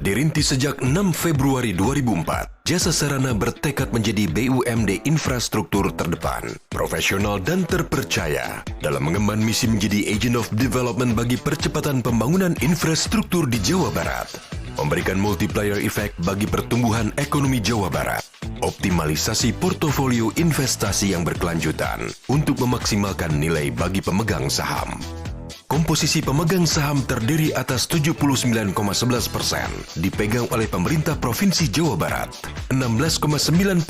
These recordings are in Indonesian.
Dirintis sejak 6 Februari 2004, Jasa Sarana bertekad menjadi BUMD infrastruktur terdepan, profesional dan terpercaya dalam mengemban misi menjadi agent of development bagi percepatan pembangunan infrastruktur di Jawa Barat, memberikan multiplier effect bagi pertumbuhan ekonomi Jawa Barat, optimalisasi portofolio investasi yang berkelanjutan untuk memaksimalkan nilai bagi pemegang saham. Komposisi pemegang saham terdiri atas 79,11% dipegang oleh pemerintah Provinsi Jawa Barat, 16,95%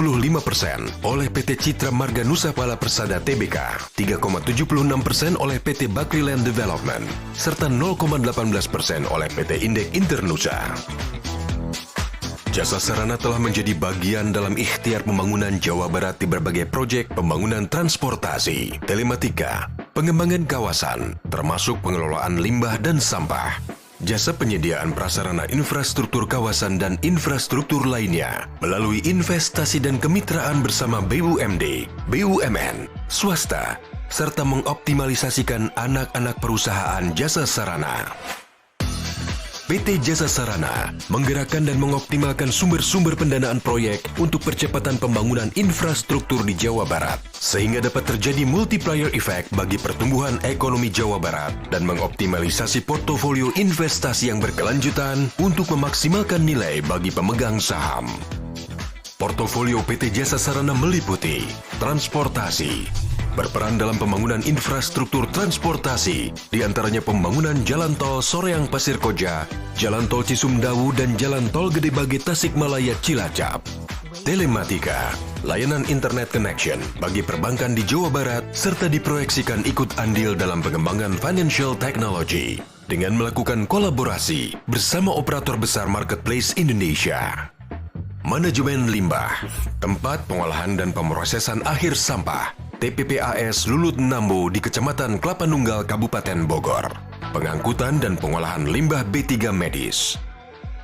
oleh PT Citra Marga Nusa Pala Persada Tbk, 3,76% oleh PT Bakri Land Development, serta 0,18% oleh PT Indek Internusa. Jasa Sarana telah menjadi bagian dalam ikhtiar pembangunan Jawa Barat di berbagai proyek pembangunan transportasi, telematika, pengembangan kawasan, termasuk pengelolaan limbah dan sampah, jasa penyediaan prasarana infrastruktur kawasan dan infrastruktur lainnya, melalui investasi dan kemitraan bersama BUMD, BUMN, swasta, serta mengoptimalisasikan anak-anak perusahaan Jasa Sarana. PT Jasa Sarana menggerakkan dan mengoptimalkan sumber-sumber pendanaan proyek untuk percepatan pembangunan infrastruktur di Jawa Barat, sehingga dapat terjadi multiplier effect bagi pertumbuhan ekonomi Jawa Barat dan mengoptimalisasi portofolio investasi yang berkelanjutan untuk memaksimalkan nilai bagi pemegang saham. Portofolio PT Jasa Sarana meliputi transportasi, berperan dalam pembangunan infrastruktur transportasi, diantaranya pembangunan Jalan Tol Soreang Pasir Koja, Jalan Tol Cisumdawu, dan Jalan Tol Gede Bage Tasikmalaya Cilacap. Telematika, layanan internet connection bagi perbankan di Jawa Barat, serta diproyeksikan ikut andil dalam pengembangan financial technology dengan melakukan kolaborasi bersama operator besar marketplace Indonesia. Manajemen limbah, tempat pengolahan dan pemrosesan akhir sampah, TPPAS Lulut Nambo di Kecamatan Kelapa Nunggal, Kabupaten Bogor. Pengangkutan dan pengolahan limbah B3 medis.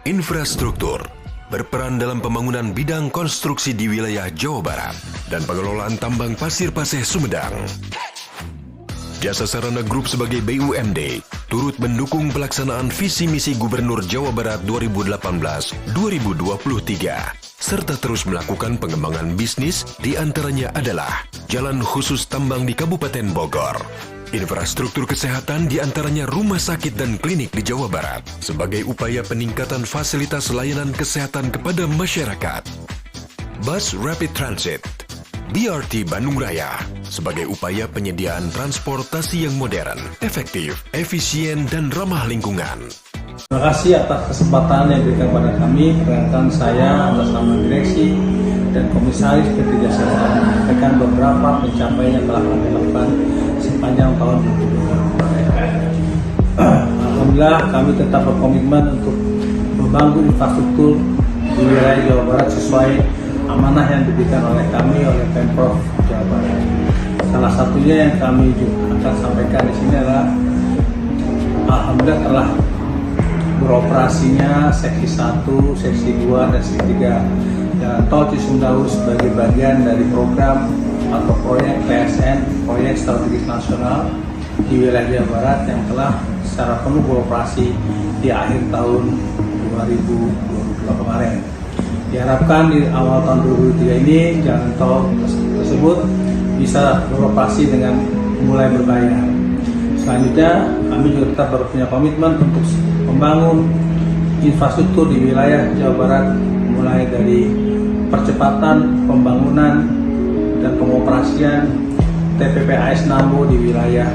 Infrastruktur, berperan dalam pembangunan bidang konstruksi di wilayah Jawa Barat dan pengelolaan tambang pasir Paseh Sumedang. Jasa Sarana Group sebagai BUMD turut mendukung pelaksanaan visi misi Gubernur Jawa Barat 2018-2023 serta terus melakukan pengembangan bisnis, diantaranya adalah jalan khusus tambang di Kabupaten Bogor, infrastruktur kesehatan diantaranya rumah sakit dan klinik di Jawa Barat sebagai upaya peningkatan fasilitas layanan kesehatan kepada masyarakat, bus rapid transit, BRT Bandung Raya sebagai upaya penyediaan transportasi yang modern, efektif, efisien, dan ramah lingkungan. Terima kasih atas kesempatan yang diberikan kepada kami. Perkenalkan saya atas nama direksi dan komisaris PT Jasa Sarana menyampaikan beberapa pencapaian yang telah kami lakukan sepanjang tahun 2020. Alhamdulillah kami tetap berkomitmen untuk membangun infrastruktur di wilayah Jawa Barat sesuai amanah yang diberikan oleh kami oleh Pemprov Jawa Barat. Salah satunya yang kami juga akan sampaikan di sini adalah alhamdulillah telah beroperasinya seksi 1, seksi 2, dan seksi 3 Jalan Tol Cisumdawu sebagai bagian dari program atau proyek PSN, Proyek Strategis Nasional di wilayah Jawa Barat yang telah secara penuh beroperasi di akhir tahun 2022 kemarin. Diharapkan di awal tahun 2023 ini jalan tol tersebut bisa beroperasi dengan mulai berbayar. Selanjutnya, kami juga tetap punya komitmen untuk membangun infrastruktur di wilayah Jawa Barat mulai dari percepatan pembangunan dan pengoperasian TPPAS Nambo di wilayah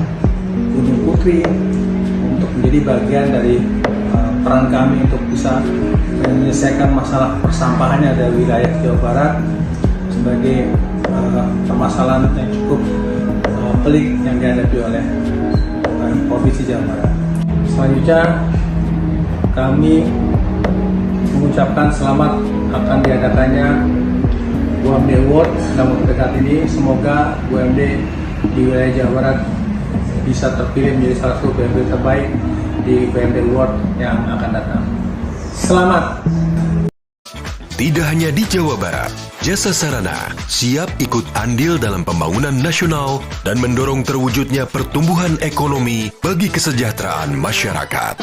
Gunung Putri untuk menjadi bagian dari peran kami untuk bisa menyelesaikan masalah persampahannya dari wilayah Jawa Barat sebagai permasalahan yang cukup pelik yang dihadapi oleh Provinsi Jawa Barat. Selanjutnya kami mengucapkan selamat akan diadakannya BUMD Award dalam waktu dekat ini. Semoga BUMD di wilayah Jawa Barat bisa terpilih menjadi salah satu BUMD terbaik di BUMD Award yang akan datang. Selamat! Tidak hanya di Jawa Barat, Jasa Sarana siap ikut andil dalam pembangunan nasional dan mendorong terwujudnya pertumbuhan ekonomi bagi kesejahteraan masyarakat.